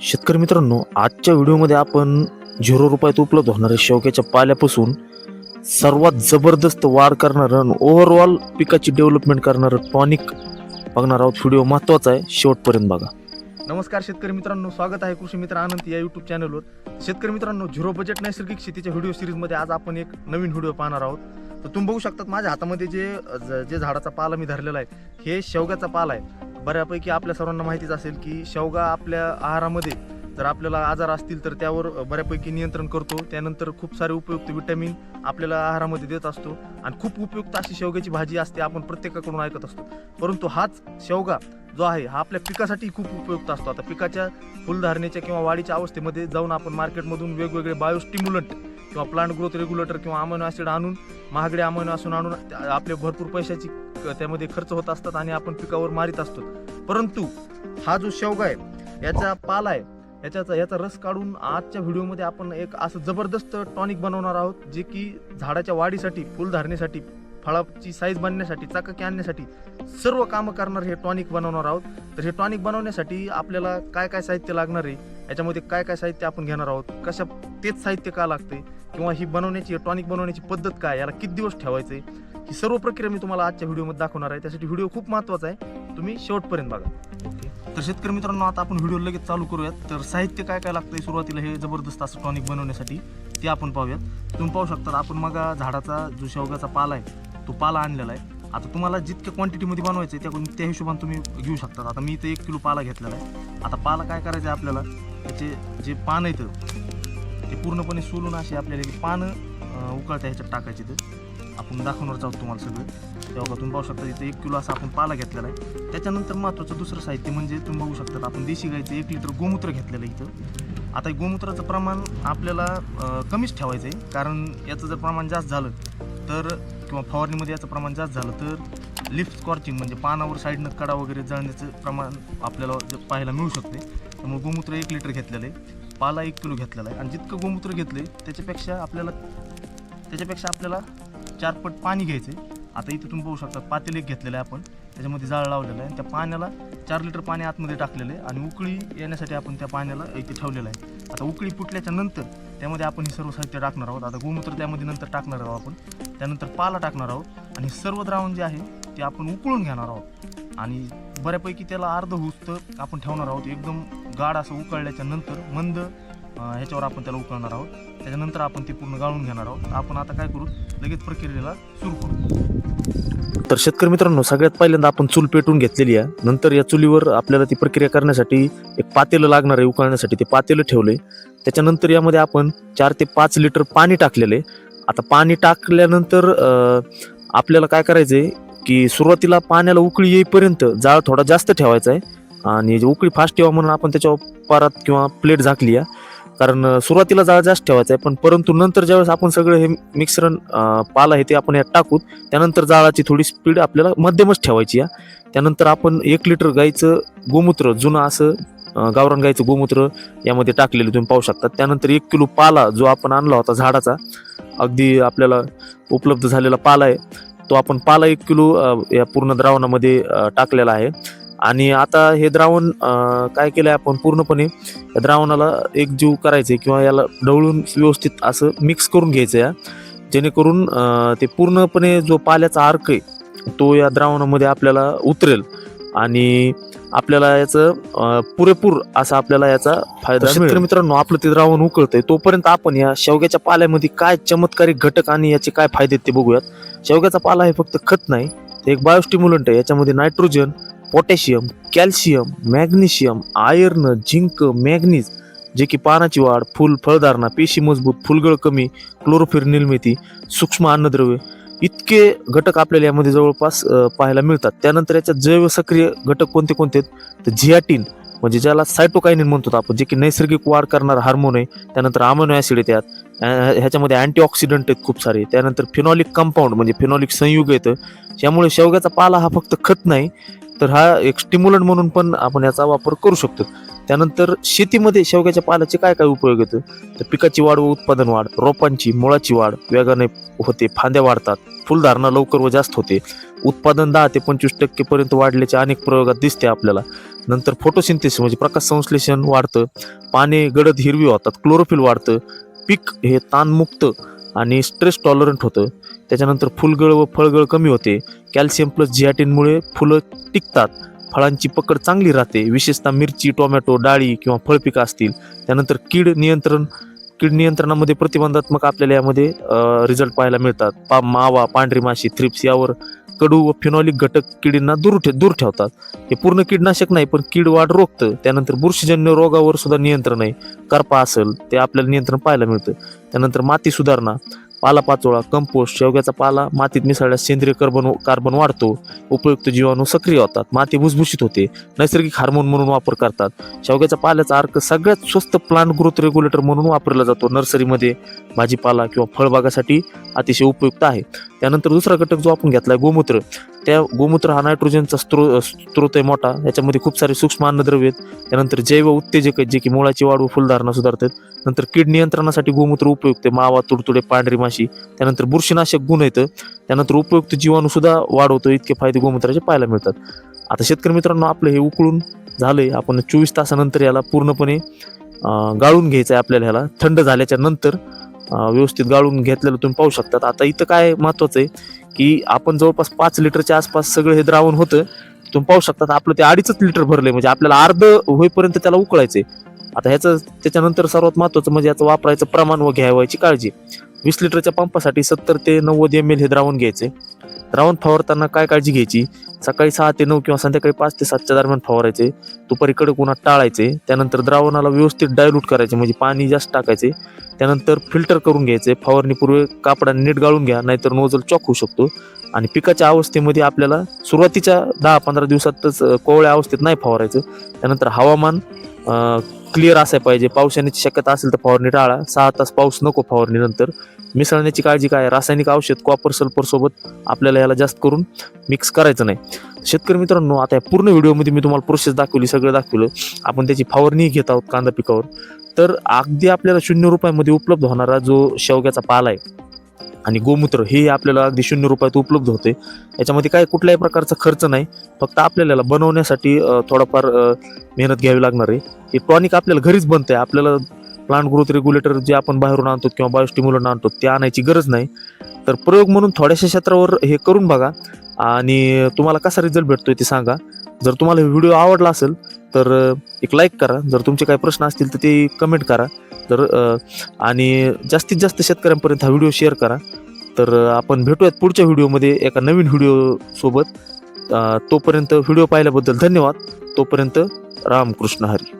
शेतकरी मित्रांनो, आजच्या व्हिडिओमध्ये आपण 0 रुपयात उपलब्ध होणाऱ्या शेवग्याच्या पाल्यापासून सर्वात जबरदस्त वाढ करणारं आणि ओव्हरऑल पिकाची डेव्हलपमेंट करणारं टॉनिक बघणार आहोत. व्हिडिओ महत्त्वाचा आहे, शेवटपर्यंत बघा. नमस्कार शेतकरी मित्रांनो, स्वागत आहे कृषी मित्र आनंद या यूट्यूब चॅनलवर. शेतकरी मित्रांनो, झिरो बजेट नैसर्गिक शेतीच्या व्हिडिओ सिरीजमध्ये आज आपण एक नवीन व्हिडिओ पाहणार आहोत. तर तुम्ही बघू शकतात माझ्या हातामध्ये जे झाडाचा पाला मी धरलेला आहे, हे शेवग्याचा पाला आहे. बऱ्यापैकी आपल्या सर्वांना माहितीच असेल की शेवगा आपल्या आहारामध्ये जर आपल्याला आजार असतील तर त्यावर बऱ्यापैकी नियंत्रण करतो. त्यानंतर खूप सारे उपयुक्त विटॅमिन आपल्याला आहारामध्ये देत असतो आणि खूप उपयुक्त अशी शेवग्याची भाजी असते, आपण प्रत्येकाकडून ऐकत असतो. परंतु हाच शेवगा जो आहे हा आपल्या पिकासाठी खूप उपयुक्त असतो. आता पिकाच्या फुलधारणेच्या किंवा वाढीच्या अवस्थेमध्ये जाऊन आपण मार्केटमधून वेगवेगळे बायोस्टिम्युलंट किंवा प्लांट ग्रोथ रेग्युलेटर किंवा अमायनो ॲसिड आणून, महागडे अमायनो ॲसिड आणून आपले भरपूर पैशाची त्यामध्ये खर्च होत असतात आणि आपण पिकावर मारित असतो. परंतु हा जो शेवगा आहे, याचा पाला आहे, याचा रस काढून आजच्या व्हिडिओमध्ये आपण एक असं जबरदस्त टॉनिक बनवणार आहोत, जे की झाडाच्या वाढीसाठी, फुलधारणेसाठी, फळाची साईज बनण्यासाठी, चकाकी आणण्यासाठी सर्व कामं करणार हे टॉनिक बनवणार आहोत. तर हे टॉनिक बनवण्यासाठी आपल्याला काय काय साहित्य लागणार आहे, याच्यामध्ये काय काय साहित्य आपण घेणार आहोत, तेच साहित्य का लागते, किंवा ही टॉनिक बनवण्याची पद्धत काय, याला किती दिवस ठेवायचं आहे, ही सर्व प्रक्रिया मी तुम्हाला आजच्या व्हिडिओमध्ये दाखवणार आहे. त्यासाठी व्हिडिओ खूप महत्त्वाचा आहे, तुम्ही शेवटपर्यंत बघा. ओके, तर शेतकरी मित्रांनो, आता आपण व्हिडिओ लगेच चालू करूयात. तर साहित्य काय काय लागतंय सुरुवातीला हे जबरदस्त असं टॉनिक बनवण्यासाठी ते आपण पाहूयात. तुम्ही पाहू शकता, आपण मग झाडाचा जो शेवग्याचा पाला आहे तो पाला आणलेला आहे. आता तुम्हाला जितक्या क्वांटिटीमध्ये बनवायचं आहे त्या हिशोबाने तुम्ही घेऊ शकता. आता मी इथं 1 किलो पाला घेतलेला आहे. आता पाला काय करायचं आहे, आपल्याला त्याचे जे पानं येतं ते पूर्णपणे सोलून असे आपल्याला पानं उकळत्या ह्याच्यात टाकायचे. तर आपण दाखवणारच आहोत तुम्हाला सगळं. तेव्हा तुम्ही पाहू शकता इथं 1 किलो असा आपण पाला घेतलेला आहे. त्याच्यानंतर महत्त्वाचं दुसरं साहित्य म्हणजे तुम्ही बघू शकता, आपण देशी गाईचं 1 लिटर गोमूत्र घेतलेलं आहे इथं. आता गोमूत्राचं प्रमाण आपल्याला कमीच ठेवायचं आहे, कारण याचं जर प्रमाण जास्त झालं तर, किंवा फवारणीमध्ये याचं प्रमाण जास्त झालं तर लिफ स्कॉर्चिंग म्हणजे पानावर साईडनं कडा वगैरे जळण्याचं प्रमाण आपल्याला पाहायला मिळू शकते. त्यामुळे गोमूत्र 1 लिटर घेतलेलं आहे, पाला 1 किलो घेतलेला आहे. आणि जितकं गोमूत्र घेतलं आहे त्याच्यापेक्षा आपल्याला 4 पट पाणी घ्यायचं आहे. आता इथं तुम्ही बघू शकता पातेलं एक घेतलेलं आहे आपण, त्याच्यामध्ये जाळ लावलेला आहे. त्या पाण्याला 4 लिटर पाणी आतमध्ये टाकलेलं आहे आणि उकळी येण्यासाठी आपण त्या पाण्याला इथे ठेवलेलं आहे. आता उकळी फुटल्याच्या नंतर त्यामध्ये आपण हे सर्व साहित्य टाकणार आहोत. आता गोमूत्र त्यामध्ये नंतर टाकणार आहोत आपण, त्यानंतर पाला टाकणार आहोत आणि सर्व द्रावण जे आहे ते आपण उकळून घेणार आहोत आणि बऱ्यापैकी त्याला अर्ध होस्त आपण ठेवणार आहोत. एकदम गाढ असं उकळल्याच्या नंतर मंद ह्याच्यावर आपण त्याला उकळणार आहोत. त्याच्यानंतर आपण ते पूर्ण गाळून घेणार आहोत. आपण आता काय करू, लगेच प्रक्रियेला सुरू करू. तर शेतकरी मित्रांनो, सगळ्यात पहिल्यांदा आपण चूल पेटून घेतलेली आहे. नंतर या चुलीवर आपल्याला ती प्रक्रिया करण्यासाठी एक पातेलं लागणार आहे उकळण्यासाठी. ते पातेलं ठेवले. त्याच्यानंतर यामध्ये आपण 4 ते 5 लिटर पाणी टाकलेले. आता पाणी टाकल्यानंतर आपल्याला काय करायचं आहे की सुरुवातीला पाण्याला उकळी येईपर्यंत जाळ थोडा जास्त ठेवायचा आहे आणि उकळी फास्ट ठेवा म्हणून आपण त्याच्यावर परात किंवा प्लेट झाकली आहे. कारण सुरुवातीला जाळ जास्त ठेवायचा आहे, परंतु नंतर ज्यावेळेस आपण सगळं हे मिश्रण पाला आहे ते आपण यात टाकू, त्यानंतर जाळाची थोडी स्पीड आपल्याला मध्यमच ठेवायची आहे. त्यानंतर आपण 1 लिटर गाईचं गोमूत्र, जुनं असं गावरान गाईचं गोमूत्र यामध्ये टाकलेलं तुम्ही पाहू शकता. त्यानंतर 1 किलो पाला जो आपण आणला होता झाडाचा, अगदी आपल्याला उपलब्ध झालेला पाला आहे, तो आपण पाला 1 किलो या पूर्ण द्रावणामध्ये टाकलेला आहे. आणि आता हे द्रावण काय केलं आहे आपण, पूर्णपणे या द्रावणाला एकजीव करायचं आहे किंवा याला ढवळून व्यवस्थित असं मिक्स करून घ्यायचं आहे, जेणेकरून ते पूर्णपणे जो पाल्याचा अर्क आहे तो या द्रावणामध्ये आपल्याला उतरेल आणि आपल्याला याचं पुरेपूर असा आपल्याला याचा फायदा मिळेल. शेतकरी मित्रांनो, आपलं ते द्रावण उकळतंय तोपर्यंत आपण या शेवग्याच्या पाल्यामध्ये काय चमत्कारिक घटक आणि याचे काय फायदे ते बघूयात. शेवग्याचा पाला हे फक्त खत नाही, ते एक बायोस्टिम्युलंट आहे. याच्यामध्ये nitrogen, potassium, calcium, magnesium, iron, zinc, manganese, जे की पानाची वाढ, फळधारणा, पेशी मजबूत, फुलगळ कमी, क्लोरोफिल निर्मिती, सूक्ष्म अन्नद्रव्य, इतके घटक आपल्याला यामध्ये जवळपास पाहायला मिळतात. त्यानंतर याच्यात जैव सक्रिय घटक कोणते कोणते आहेत, तर झियाटिन म्हणजे ज्याला सायटोकायनिन म्हणतो आपण, जे की नैसर्गिक वाढ करणारा हार्मोन आहे. त्यानंतर अमायनो ॲसिड आहे, ह्याच्यामध्ये अँटीऑक्सिडंट आहेत खूप सारे. त्यानंतर फिनॉलिक कंपाऊंड म्हणजे फिनॉलिक संयुग येतं. त्यामुळे शेवग्याचा पाला हा फक्त खत नाही, तर हा एक स्टिम्युलंट म्हणून पण आपण याचा वापर करू शकतो. त्यानंतर शेतीमध्ये शेवग्याच्या पाल्याचे काय काय उपयोग येतं तर पिकाची वाढ व उत्पादन वाढ, रोपांची मुळाची वाढ वेगाने होते, फांद्या वाढतात, फुलधारणा लवकर व जास्त होते, उत्पादन 10 ते 25% पर्यंत वाढल्याचे अनेक प्रयोगात दिसते आपल्याला. नंतर फोटोसिंथेसिस म्हणजे प्रकाश संश्लेषण वाढतं, पाने गडद हिरवी होतात, क्लोरोफिल वाढतं, पीक हे ताणमुक्त आणि स्ट्रेस टॉलरंट होतं. त्याच्यानंतर फुलगळ व फळगळ कमी होते, कॅल्शियम प्लस जियाटिनमुळे फुलं टिकतात, फळांची पकड चांगली राहते, विशेषतः मिरची, टोमॅटो, डाळी किंवा फळपिकं असतील. त्यानंतर कीड नियंत्रणामध्ये प्रतिबंधात्मक आपल्याला यामध्ये रिझल्ट पाहायला मिळतात. मावा, पांढरी माशी, थ्रिप्स यावर कडू व फिनॉलिक घटक किडींना दूर ठेवतात. हे पूर्ण कीडनाशक नाही पण कीड वाढ रोखतं. त्यानंतर बुरशीजन्य रोगावर सुद्धा नियंत्रण आहे, करपा असेल ते आपल्याला नियंत्रण पाहायला मिळतं. त्यानंतर माती सुधारणा, पालापाचोळा, कंपोस्ट, शेवग्याचा पाला मातीत मिसळल्यास सेंद्रिय कार्बन वाढतो, उपयुक्त जीवाणू सक्रिय होतात, माती भुसभुशीत होते, नैसर्गिक हार्मोन म्हणून वापर करतात. शेवग्याच्या पाल्याचा अर्क सगळ्यात स्वस्त प्लांट ग्रोथ रेग्युलेटर म्हणून वापरला जातो. नर्सरीमध्ये भाजीपाला किंवा फळबागासाठी अतिशय उपयुक्त आहे. त्यानंतर दुसरा घटक जो आपण घेतलाय गोमूत्र, त्या गोमूत्र हा नायट्रोजनचा स्त्रोत आहे मोठा, याच्यामध्ये खूप सारे सूक्ष्म अन्नद्रव्य आहेत. त्यानंतर जैव उत्तेजक आहेत जे की मुळाची वाढ व फुलधारणा सुधारतात. नंतर कीड नियंत्रणासाठी गोमूत्र उपयुक्त आहे, मावा, तुडतुडे, पांढरी माशी. त्यानंतर बुरशीनाशक गुण येतं, त्यानंतर उपयुक्त जीवाणू सुद्धा वाढवतो. इतके फायदे गोमूत्राचे पाहायला मिळतात. आता शेतकरी मित्रांनो आपलं हे उकळून झालंय, आपण 24 तासानंतर याला पूर्णपणे गाळून घ्यायचं आहे आपल्याला. ह्याला थंड झाल्याच्या नंतर व्यवस्थित गाळून घेतलेलं तुम्ही पाहू शकतात. आता इथं काय महत्वाचं आहे की आपण जवळपास 5 लिटरच्या आसपास सगळं हे द्रावण होतं. तुम्ही पाहू शकतात आपलं ते 2.5 लिटर भरलंय, म्हणजे आपल्याला अर्ध होईपर्यंत त्याला उकळायचंय. आता ह्याचं त्याच्यानंतर सर्वात महत्वाचं म्हणजे याचं वापरायचं प्रमाण व घ्यावायची काळजी. 20 लिटरच्या पंपासाठी 70 ते 90 ml हे द्रावण घ्यायचे. द्रावण फवारताना काय काळजी घ्यायची, सकाळी 6 ते 9 किंवा संध्याकाळी 5 ते 7च्या दरम्यान फवारायचे, दुपारी कडक उन्हात टाळायचे. त्यानंतर द्रावणाला व्यवस्थित डायल्यूट करायचे, म्हणजे पाणी जास्त टाकायचे. त्यानंतर फिल्टर करून घ्यायचे. फवारणीपूर्वी कापडाने नीट गाळून घ्या, नाहीतर नोजल चॉक होऊ शकतो. आणि पिकाच्या अवस्थेमध्ये आपल्याला सुरुवातीच्या 10-15 दिवसातच कोवळ्या अवस्थेत नाही फवारायचं. त्यानंतर हवामान क्लिअर असायला पाहिजे, पाऊस येण्याची शक्यता असेल तर फवारणी टाळा. 6 तास पाऊस नको फवारणीनंतर. मिसळण्याची काळजी काय, रासायनिक औषध कॉपर सल्फर सोबत आपल्याला याला जास्त करून मिक्स करायचं नाही. शेतकरी मित्रांनो आता या पूर्ण व्हिडिओमध्ये मी तुम्हाला प्रोसेस दाखवली, सगळं दाखवलं. आपण त्याची फवारणी घेत आहोत कांदा पिकावर. तर अगदी आपल्याला 0 रुपयामध्ये उपलब्ध होणारा जो शेवग्याचा पाला आहे आणि गोमूत्र हे आपल्याला अगदी 0 रुपयात उपलब्ध होते. याच्यामध्ये काय कुठल्याही प्रकारचा खर्च नाही, फक्त आपल्याला बनवण्यासाठी थोडाफार मेहनत घ्यावी लागणार आहे. हे टॉनिक आपल्याला घरीच बनतं आहे. आपल्याला प्लांट ग्रोथ रेग्युलेटर जे आपण बाहेरून आणतो किंवा बायोस्टिम्युलंट आणतो ते आणायची गरज नाही. तर प्रयोग म्हणून थोड्याशा क्षेत्रावर हे करून बघा आणि तुम्हाला कसा रिझल्ट भेटतोय ते सांगा. जर तुम्हाला व्हिडिओ आवडला असेल तर एक लाईक करा. जर तुमचे काही प्रश्न असतील तर ते कमेंट करा. आणि जास्तीत जास्त शेतकऱ्यांपर्यंत हा व्हिडिओ शेअर करा. तर आपण भेटूयात पुढच्या व्हिडिओमध्ये एका नवीन व्हिडिओ सोबत. तोपर्यंत व्हिडिओ पाहिल्याबद्दल धन्यवाद. तोपर्यंत रामकृष्ण हरी.